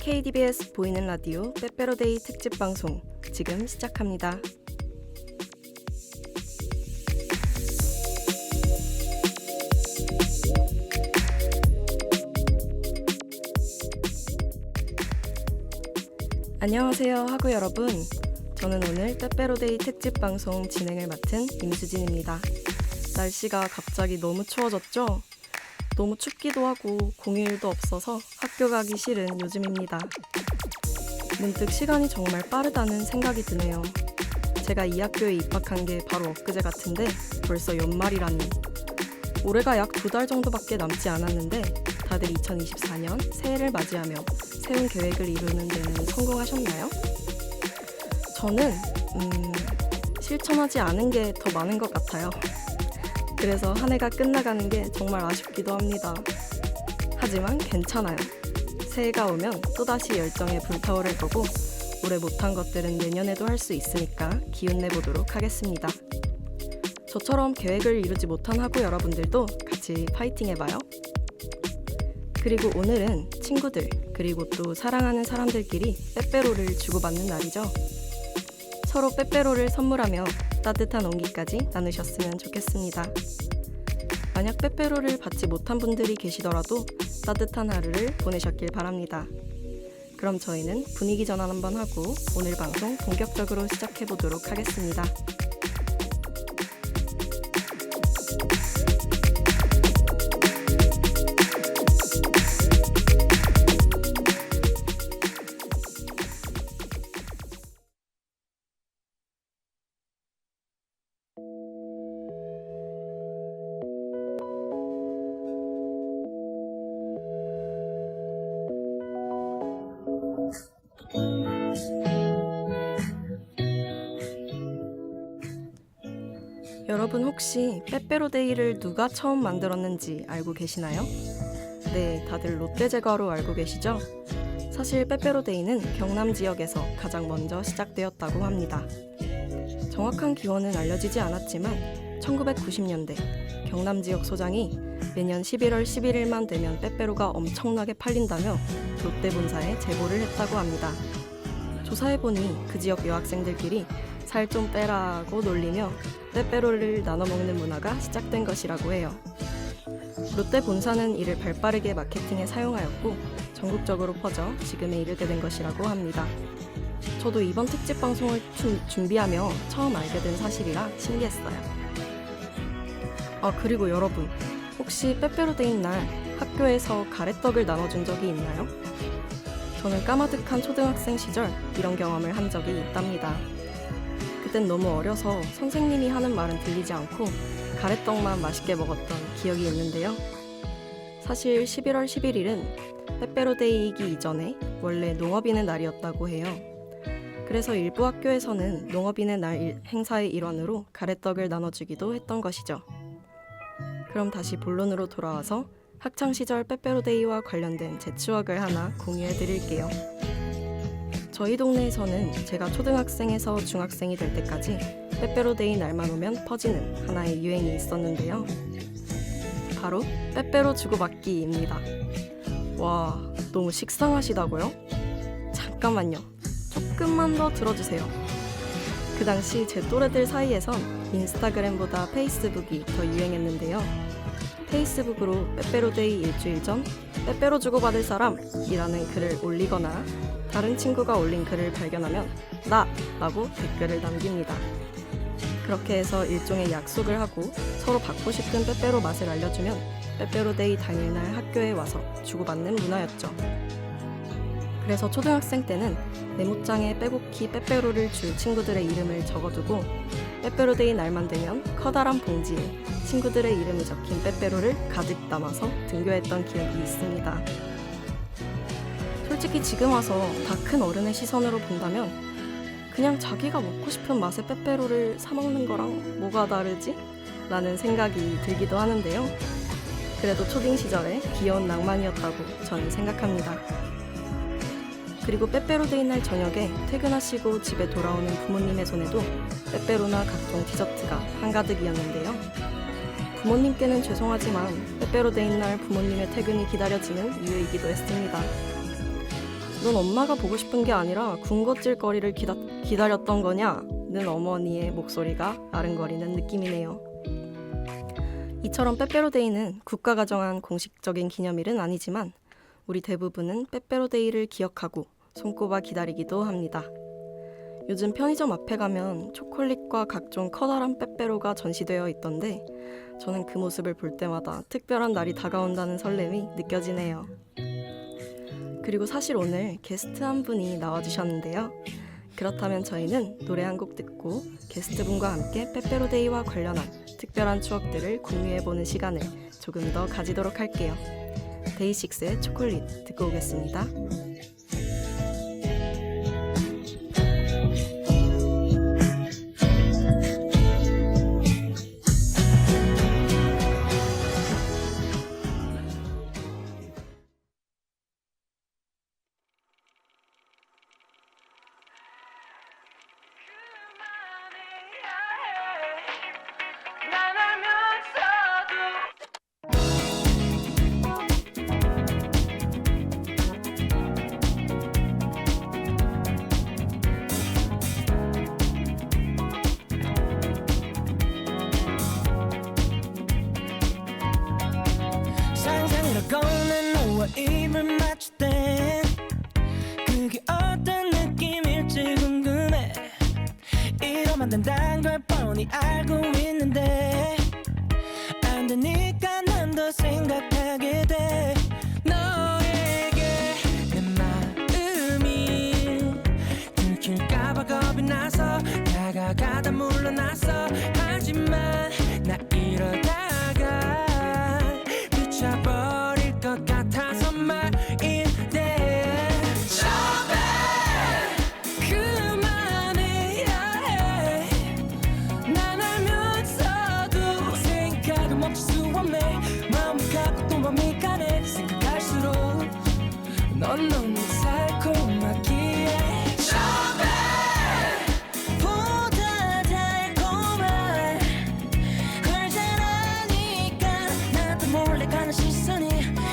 KDBS 보이는 라디오 빼빼로데이 특집 방송 지금 시작합니다. 안녕하세요 하구 여러분. 저는 오늘 빼빼로데이 특집 방송 진행을 맡은 임수진입니다. 날씨가 갑자기 너무 추워졌죠? 너무 춥기도 하고 공휴일도 없어서 학교 가기 싫은 요즘입니다. 문득 시간이 정말 빠르다는 생각이 드네요. 제가 이 학교에 입학한 게 바로 엊그제 같은데 벌써 연말이라니. 올해가 약 2달 정도밖에 남지 않았는데 다들 2024년 새해를 맞이하며 세운 계획을 이루는 데는 성공하셨나요? 저는 실천하지 않은 게 더 많은 것 같아요. 그래서 한 해가 끝나가는 게 정말 아쉽기도 합니다. 하지만 괜찮아요. 새해가 오면 또다시 열정에 불타오를 거고 올해 못한 것들은 내년에도 할 수 있으니까 기운 내보도록 하겠습니다. 저처럼 계획을 이루지 못한 학우 여러분들도 같이 파이팅 해봐요. 그리고 오늘은 친구들 그리고 또 사랑하는 사람들끼리 빼빼로를 주고받는 날이죠. 서로 빼빼로를 선물하며 따뜻한 온기까지 나누셨으면 좋겠습니다. 만약 빼빼로를 받지 못한 분들이 계시더라도 따뜻한 하루를 보내셨길 바랍니다. 그럼 저희는 분위기 전환 한번 하고 오늘 방송 본격적으로 시작해보도록 하겠습니다. 여러분 혹시 빼빼로데이를 누가 처음 만들었는지 알고 계시나요? 네, 다들 롯데제과로 알고 계시죠? 사실 빼빼로데이는 경남 지역에서 가장 먼저 시작되었다고 합니다. 정확한 기원은 알려지지 않았지만 1990년대 경남 지역 소장이 매년 11월 11일만 되면 빼빼로가 엄청나게 팔린다며 롯데 본사에 제보를 했다고 합니다. 조사해보니 그 지역 여학생들끼리 살 좀 빼라고 놀리며 빼빼로를 나눠 먹는 문화가 시작된 것이라고 해요. 롯데 본사는 이를 발빠르게 마케팅에 사용하였고 전국적으로 퍼져 지금에 이르게 된 것이라고 합니다. 저도 이번 특집 방송을 준비하며 처음 알게 된 사실이라 신기했어요. 그리고 여러분, 혹시 빼빼로데이 날 학교에서 가래떡을 나눠준 적이 있나요? 저는 까마득한 초등학생 시절 이런 경험을 한 적이 있답니다. 그땐 너무 어려서 선생님이 하는 말은 들리지 않고 가래떡만 맛있게 먹었던 기억이 있는데요. 사실 11월 11일은 빼빼로데이이기 이전에 원래 농업인의 날이었다고 해요. 그래서 일부 학교에서는 농업인의 날 행사의 일환으로 가래떡을 나눠주기도 했던 것이죠. 그럼 다시 본론으로 돌아와서 학창시절 빼빼로데이와 관련된 제 추억을 하나 공유해드릴게요. 저희 동네에서는 제가 초등학생에서 중학생이 될 때까지 빼빼로데이 날만 오면 퍼지는 하나의 유행이 있었는데요. 바로 빼빼로 주고받기입니다. 와, 너무 식상하시다고요? 잠깐만요. 조금만 더 들어주세요. 그 당시 제 또래들 사이에선 인스타그램보다 페이스북이 더 유행했는데요. 페이스북으로 빼빼로데이 일주일 전 빼빼로 주고받을 사람이라는 글을 올리거나 다른 친구가 올린 글을 발견하면 나! 라고 댓글을 남깁니다. 그렇게 해서 일종의 약속을 하고 서로 받고 싶은 빼빼로 맛을 알려주면 빼빼로데이 당일날 학교에 와서 주고받는 문화였죠. 그래서 초등학생 때는 메모장에 빼곡히 빼빼로를 줄 친구들의 이름을 적어두고 빼빼로데이 날만 되면 커다란 봉지에 친구들의 이름이 적힌 빼빼로를 가득 담아서 등교했던 기억이 있습니다. 솔직히 지금 와서 다 큰 어른의 시선으로 본다면 그냥 자기가 먹고 싶은 맛의 빼빼로를 사 먹는 거랑 뭐가 다르지? 라는 생각이 들기도 하는데요. 그래도 초딩 시절에 귀여운 낭만이었다고 저는 생각합니다. 그리고 빼빼로데이 날 저녁에 퇴근하시고 집에 돌아오는 부모님의 손에도 빼빼로나 각종 디저트가 한가득이었는데요. 부모님께는 죄송하지만 빼빼로데이 날 부모님의 퇴근이 기다려지는 이유이기도 했습니다. 넌 엄마가 보고 싶은 게 아니라 군것질거리를 기다렸던 거냐?는 어머니의 목소리가 아른거리는 느낌이네요. 이처럼 빼빼로데이는 국가가 정한 공식적인 기념일은 아니지만 우리 대부분은 빼빼로데이를 기억하고 손꼽아 기다리기도 합니다. 요즘 편의점 앞에 가면 초콜릿과 각종 커다란 빼빼로가 전시되어 있던데 저는 그 모습을 볼 때마다 특별한 날이 다가온다는 설렘이 느껴지네요. 그리고 사실 오늘 게스트 한 분이 나와주셨는데요. 그렇다면 저희는 노래 한 곡 듣고 게스트분과 함께 빼빼로데이와 관련한 특별한 추억들을 공유해보는 시간을 조금 더 가지도록 할게요. 데이식스의 초콜릿 듣고 오겠습니다. 꺼낸 너와 입을 맞출 때 그게 어떤 느낌일지 궁금해. 이러면 된다는 걸 뻔히 알고 있는데 안 되니까 난 더 생각하게 돼. 너에게 내 마음이 들킬까봐 겁이 나서 다가가다 물러났어. 하지만 나 이러다가 미쳐버릴 것 같아서 말인데 그만해야 해. 난 알면서도 생각을 멈출 수 없네. 마음이 가고 또 마음이 가네. 생각할수록 넌 너무 달콤하기에 보다 달콤한 걸 잘하니까 나도 몰래 가는 시선이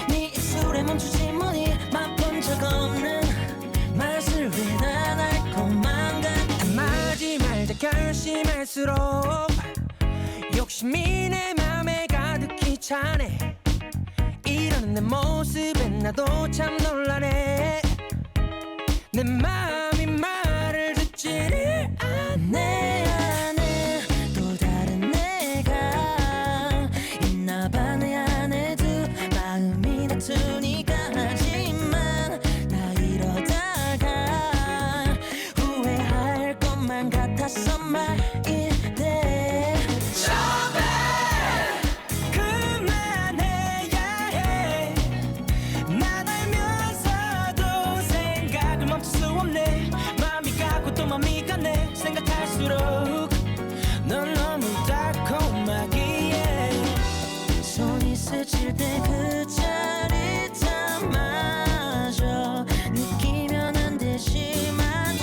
네 입술에 멈추지 뭐니. 맛본 적 없는 맛을 왜 난 달콤한 건. 말지 말자 결심할수록 욕심이 내 맘에 가득히 차네. 이러는 내 모습에 나도 참 놀라네. 내 마음이 말을 듣지를 않네. 안에 또 다른 내가 있나봐. 내 안에 두 마음이 다투니까. 하지만 나 이러다가 후회할 것만 같아서 말인데 그만해야 해. 난 알면서도 생각을 멈출 수 없네. 마음이 가고 또 마음이 가네. 생각할수록 넌 너무 달콤하기에 손이 스칠 때 그 짜릿함마저 느끼면 안 되지만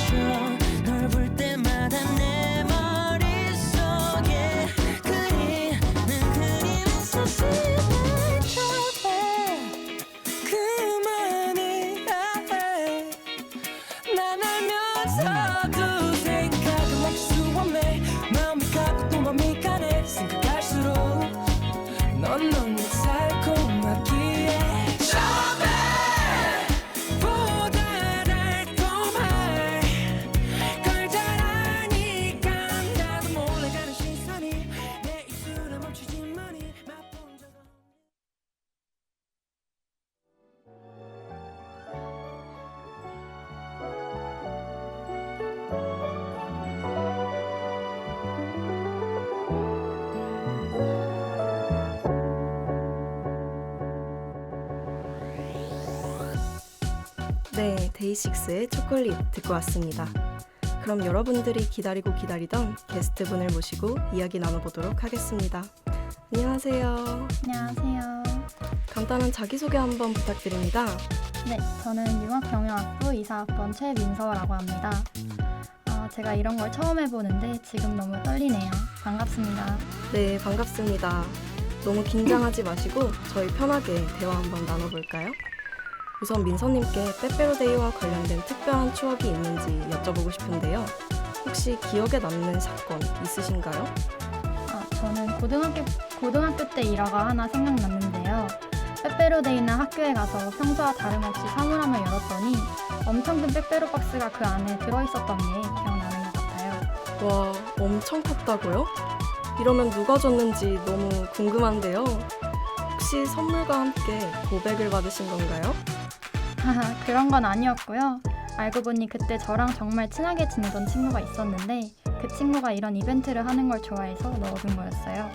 널 볼 때마다 내 머릿속에 그리는 그림은 소심한 척해. 그만해야 해. 난 알면서도 생각을 멈출 수 없네. 마음이 가고 또 마음이 가네. 생각할수록 넌 너무 달콤하기에 보다 달콤한 걸 잘하니까 나도 몰래 가는 시선이 내 입술에 멈추지 뭐니. 맛본 적 없는 네, 데이식스의 초콜릿 듣고 왔습니다. 그럼 여러분들이 기다리고 기다리던 게스트분을 모시고 이야기 나눠보도록 하겠습니다. 안녕하세요. 안녕하세요. 간단한 자기소개 한번 부탁드립니다. 네, 저는 융합경영학부 이사학번 최민서라고 합니다. 제가 이런 걸 처음 해보는데 지금 너무 떨리네요. 반갑습니다. 네, 반갑습니다. 너무 긴장하지 마시고 저희 편하게 대화 한번 나눠볼까요? 우선 민서님께 빼빼로데이와 관련된 특별한 추억이 있는지 여쭤보고 싶은데요. 혹시 기억에 남는 사건 있으신가요? 저는 고등학교 때 일화가 하나 생각났는데요. 빼빼로데이나 학교에 가서 평소와 다름없이 사물함을 열었더니 엄청 큰 빼빼로 박스가 그 안에 들어있었던 게 기억나는 것 같아요. 와, 엄청 컸다고요? 이러면 누가 줬는지 너무 궁금한데요. 혹시 선물과 함께 고백을 받으신 건가요? 그런 건 아니었고요. 알고 보니 그때 저랑 정말 친하게 지내던 친구가 있었는데 그 친구가 이런 이벤트를 하는 걸 좋아해서 넣어둔 거였어요.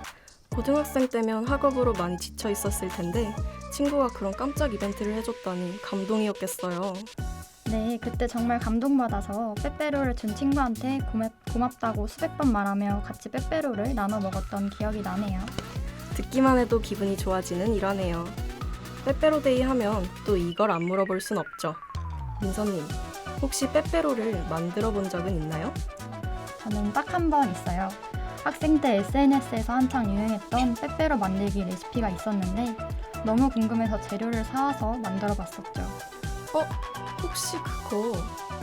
고등학생 때면 학업으로 많이 지쳐 있었을 텐데 친구가 그런 깜짝 이벤트를 해줬다니 감동이었겠어요. 네, 그때 정말 감동받아서 빼빼로를 준 친구한테 고맙다고 수백 번 말하며 같이 빼빼로를 나눠 먹었던 기억이 나네요. 듣기만 해도 기분이 좋아지는 일화네요. 빼빼로데이 하면 또 이걸 안 물어볼 순 없죠. 민서님, 혹시 빼빼로를 만들어 본 적은 있나요? 저는 딱 한 번 있어요. 학생 때 SNS에서 한창 유행했던 빼빼로 만들기 레시피가 있었는데 너무 궁금해서 재료를 사와서 만들어 봤었죠. 혹시 그거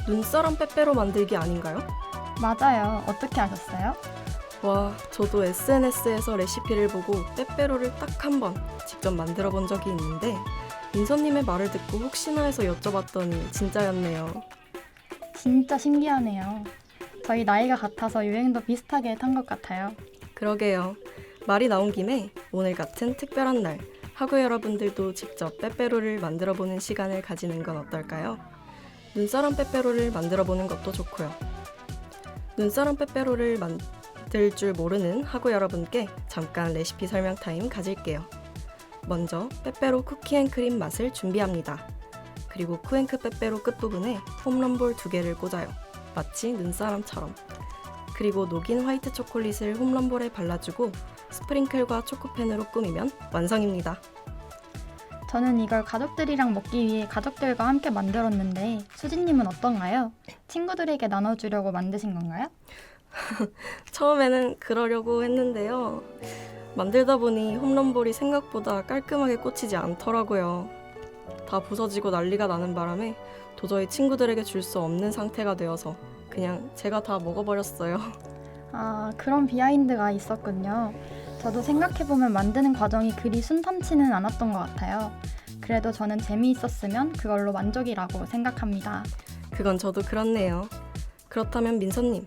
눈사람 빼빼로 만들기 아닌가요? 맞아요. 어떻게 아셨어요? 와, 저도 SNS에서 레시피를 보고 빼빼로를 딱 한 번 직접 만들어 본 적이 있는데 민서님의 말을 듣고 혹시나 해서 여쭤봤더니 진짜였네요. 진짜 신기하네요. 저희 나이가 같아서 유행도 비슷하게 탄 것 같아요. 그러게요. 말이 나온 김에 오늘 같은 특별한 날 학우 여러분들도 직접 빼빼로를 만들어 보는 시간을 가지는 건 어떨까요? 눈사람 빼빼로를 만들어 보는 것도 좋고요. 눈사람 빼빼로를 만들 줄 모르는 학우 여러분께 잠깐 레시피 설명 타임 가질게요. 먼저 빼빼로 쿠키앤크림 맛을 준비합니다. 그리고 쿠앤크 빼빼로 끝부분에 홈런볼 2개를 꽂아요. 마치 눈사람처럼. 그리고 녹인 화이트 초콜릿을 홈런볼에 발라주고 스프링클과 초코펜으로 꾸미면 완성입니다. 저는 이걸 가족들이랑 먹기 위해 가족들과 함께 만들었는데 수진님은 어떤가요? 친구들에게 나눠주려고 만드신 건가요? 처음에는 그러려고 했는데요. 만들다 보니 홈런볼이 생각보다 깔끔하게 꽂히지 않더라고요. 다 부서지고 난리가 나는 바람에 도저히 친구들에게 줄 수 없는 상태가 되어서 그냥 제가 다 먹어버렸어요. 그런 비하인드가 있었군요. 저도 생각해보면 만드는 과정이 그리 순탄치는 않았던 것 같아요. 그래도 저는 재미있었으면 그걸로 만족이라고 생각합니다. 그건 저도 그렇네요. 그렇다면 민서님,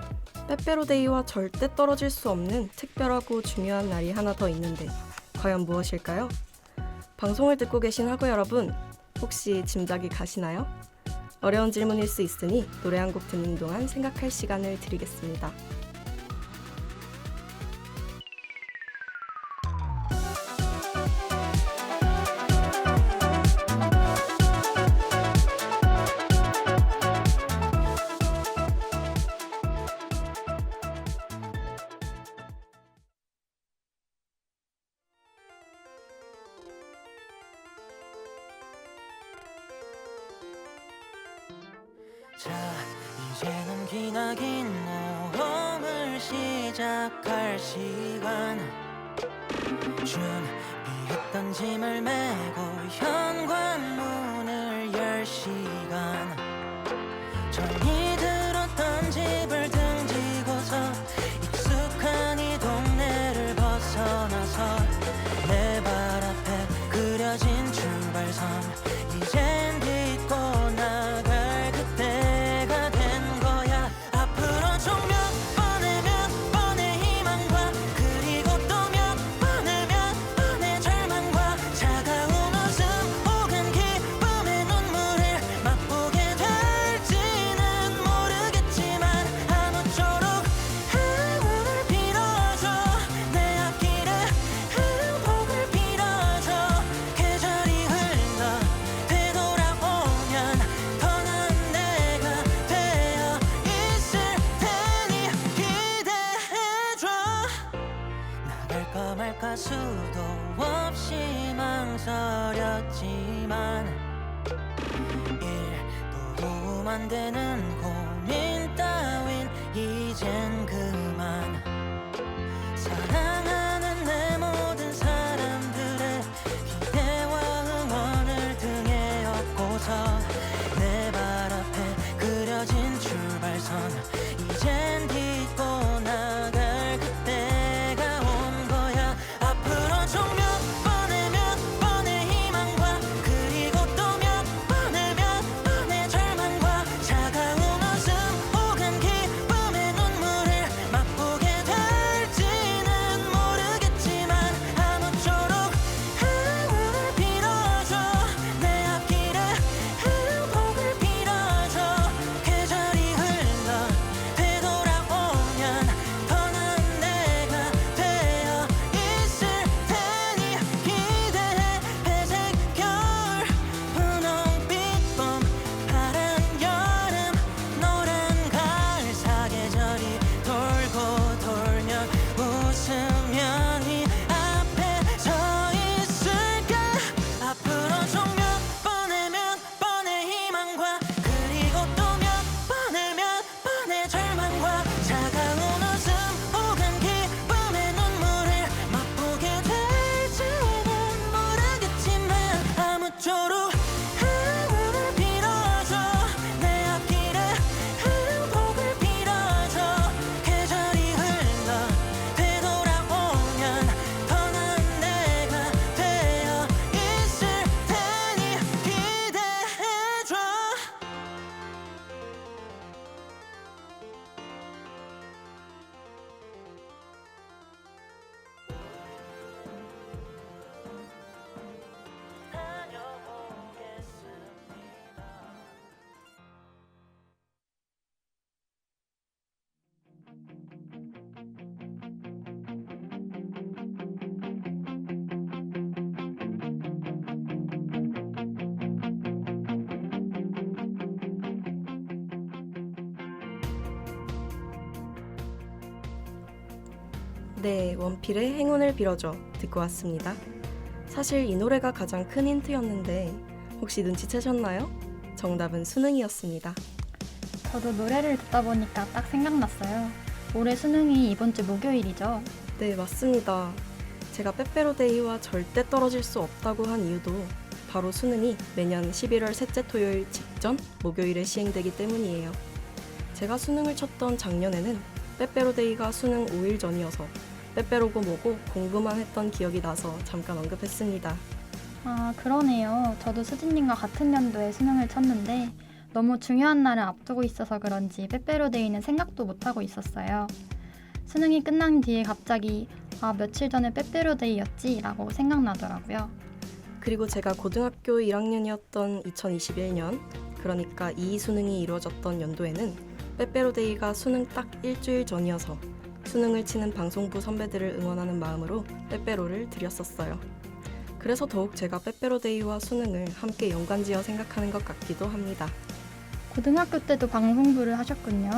빼빼로데이와 절대 떨어질 수 없는 특별하고 중요한 날이 하나 더 있는데 과연 무엇일까요? 방송을 듣고 계신 학우 여러분, 혹시 짐작이 가시나요? 어려운 질문일 수 있으니 노래 한 곡 듣는 동안 생각할 시간을 드리겠습니다. 자, 이제는 기나긴 모험을 시작할 시간. 준비했던 짐을 메고 현관문을 열 시간. 정이 들었던 집을 등지고서 익숙한 이 동네를 벗어나서 내 발 앞에 그려진 출발선. 이젠 딛고 나갈 그때가 된 거야. 앞으로 총 몇 번의 희망과 그리고 또 몇 번의 절망과 차가운 웃음 혹은 기쁨의 눈물을 맛보게 될지는 모르겠지만 아무쪼록 행운을 빌어줘. 내 앞길에 행복을 빌어줘. 계절이 흘러 되돌아오면 더 나은 내가 되어 있을 테니 기대해줘. 나갈까 말까 수도 없이 망설였지만 일도 도움 안 되는 고민 따윈 이젠 그만. 사랑하는 내 모든 사람들의 기대와 응원을 등에 업고서 고통과 그리고 또 몇 번의 절망과 차가운 웃음 혹은 기쁨의 눈물을 맛보게 될지는 모르겠지만 아무쪼록 행운을 빌어줘 내 앞길에 행복을 빌어줘 계절이 흘러 되돌아오면 더 나은 내가 되어 있을 테니 기대해줘. 네, 원필의 행운을 빌어줘 듣고 왔습니다. 사실 이 노래가 가장 큰 힌트였는데 혹시 눈치채셨나요? 정답은 수능이었습니다. 저도 노래를 듣다 보니까 딱 생각났어요. 올해 수능이 이번 주 목요일이죠. 네, 맞습니다. 제가 빼빼로데이와 절대 떨어질 수 없다고 한 이유도 바로 수능이 매년 11월 셋째 토요일 직전 목요일에 시행되기 때문이에요. 제가 수능을 쳤던 작년에는 빼빼로데이가 수능 5일 전이어서 빼빼로고 뭐고 공부만 했던 기억이 나서 잠깐 언급했습니다. 아, 그러네요. 저도 수진님과 같은 연도에 수능을 쳤는데 너무 중요한 날을 앞두고 있어서 그런지 빼빼로데이는 생각도 못하고 있었어요. 수능이 끝난 뒤에 갑자기 며칠 전에 빼빼로데이였지? 라고 생각나더라고요. 그리고 제가 고등학교 1학년이었던 2021년, 그러니까 이 수능이 이루어졌던 연도에는 빼빼로데이가 수능 딱 일주일 전이어서 수능을 치는 방송부 선배들을 응원하는 마음으로 빼빼로를 드렸었어요. 그래서 더욱 제가 빼빼로데이와 수능을 함께 연관지어 생각하는 것 같기도 합니다. 고등학교 때도 방송부를 하셨군요.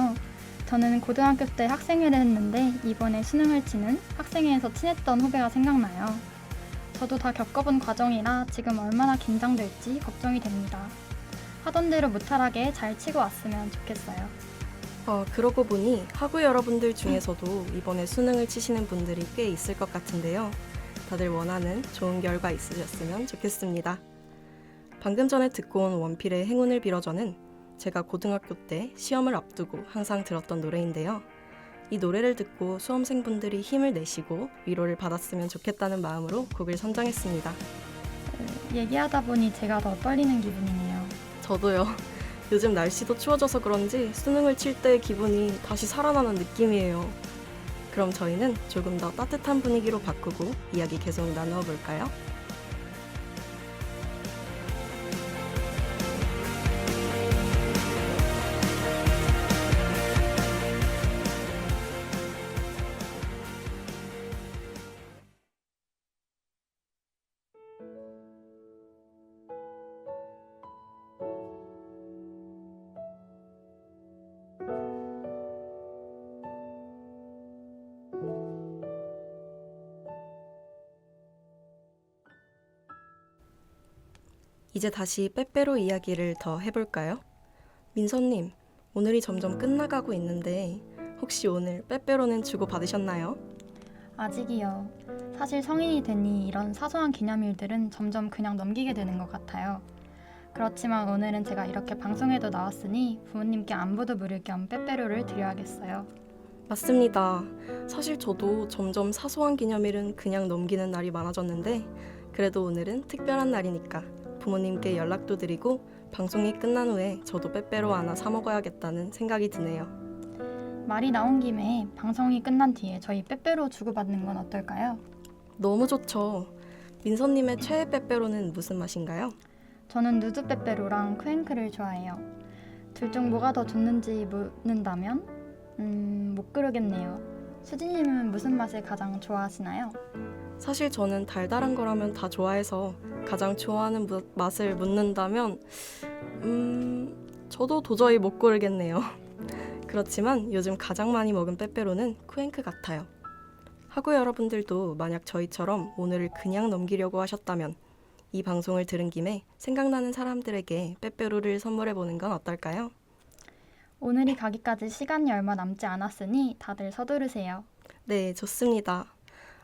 저는 고등학교 때 학생회를 했는데 이번에 수능을 치는 학생회에서 친했던 후배가 생각나요. 저도 다 겪어본 과정이라 지금 얼마나 긴장될지 걱정이 됩니다. 하던 대로 무탈하게 잘 치고 왔으면 좋겠어요. 그러고 보니 학우 여러분들 중에서도 이번에 수능을 치시는 분들이 꽤 있을 것 같은데요. 다들 원하는 좋은 결과 있으셨으면 좋겠습니다. 방금 전에 듣고 온 원필의 행운을 빌어줘는 제가 고등학교 때 시험을 앞두고 항상 들었던 노래인데요. 이 노래를 듣고 수험생분들이 힘을 내시고 위로를 받았으면 좋겠다는 마음으로 곡을 선정했습니다. 얘기하다 보니 제가 더 떨리는 기분이네요. 저도요. 요즘 날씨도 추워져서 그런지 수능을 칠 때의 기분이 다시 살아나는 느낌이에요. 그럼 저희는 조금 더 따뜻한 분위기로 바꾸고 이야기 계속 나누어 볼까요? 이제 다시 빼빼로 이야기를 더 해볼까요? 민서님, 오늘이 점점 끝나가고 있는데 혹시 오늘 빼빼로는 주고 받으셨나요? 아직이요. 사실 성인이 되니 이런 사소한 기념일들은 점점 그냥 넘기게 되는 것 같아요. 그렇지만 오늘은 제가 이렇게 방송에도 나왔으니 부모님께 안부도 물을 겸 빼빼로를 드려야겠어요. 맞습니다. 사실 저도 점점 사소한 기념일은 그냥 넘기는 날이 많아졌는데 그래도 오늘은 특별한 날이니까 부모님께 연락도 드리고 방송이 끝난 후에 저도 빼빼로 하나 사 먹어야겠다는 생각이 드네요. 말이 나온 김에 방송이 끝난 뒤에 저희 빼빼로 주고받는 건 어떨까요? 너무 좋죠. 민서님의 최애 빼빼로는 무슨 맛인가요? 저는 누드 빼빼로랑 크랭크를 좋아해요. 둘 중 뭐가 더 좋는지 묻는다면? 못 고르겠네요. 수진님은 무슨 맛을 가장 좋아하시나요? 사실 저는 달달한 거라면 다 좋아해서 가장 좋아하는 맛을 묻는다면 저도 도저히 못 고르겠네요. 그렇지만 요즘 가장 많이 먹은 빼빼로는 쿠앤크 같아요. 학우 여러분들도 만약 저희처럼 오늘을 그냥 넘기려고 하셨다면 이 방송을 들은 김에 생각나는 사람들에게 빼빼로를 선물해보는 건 어떨까요? 오늘이 가기까지 시간이 얼마 남지 않았으니 다들 서두르세요. 네, 좋습니다.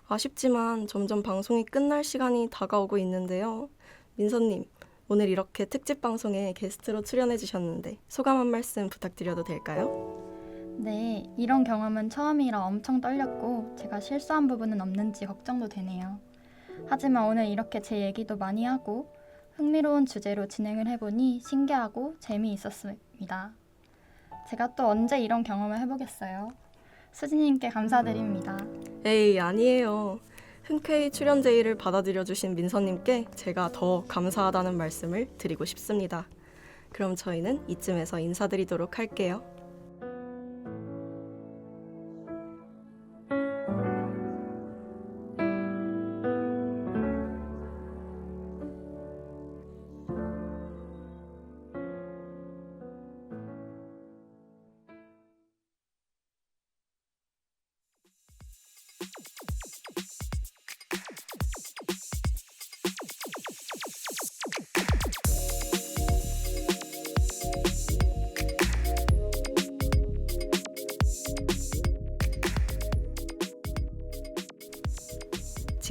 아쉽지만 점점 방송이 끝날 시간이 다가오고 있는데요. 민서님, 오늘 이렇게 특집 방송에 게스트로 출연해 주셨는데 소감 한 말씀 부탁드려도 될까요? 네, 이런 경험은 처음이라 엄청 떨렸고 제가 실수한 부분은 없는지 걱정도 되네요. 하지만 오늘 이렇게 제 얘기도 많이 하고 흥미로운 주제로 진행을 해보니 신기하고 재미있었습니다. 제가 또 언제 이런 경험을 해보겠어요. 수진님께 감사드립니다. 에이, 아니에요. 흔쾌히 출연 제의를 받아들여 주신 민서님께 제가 더 감사하다는 말씀을 드리고 싶습니다. 그럼 저희는 이쯤에서 인사드리도록 할게요.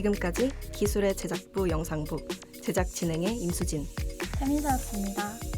지금까지 기술의 제작부 영상부, 제작 진행의 임수진, 최민서였습니다.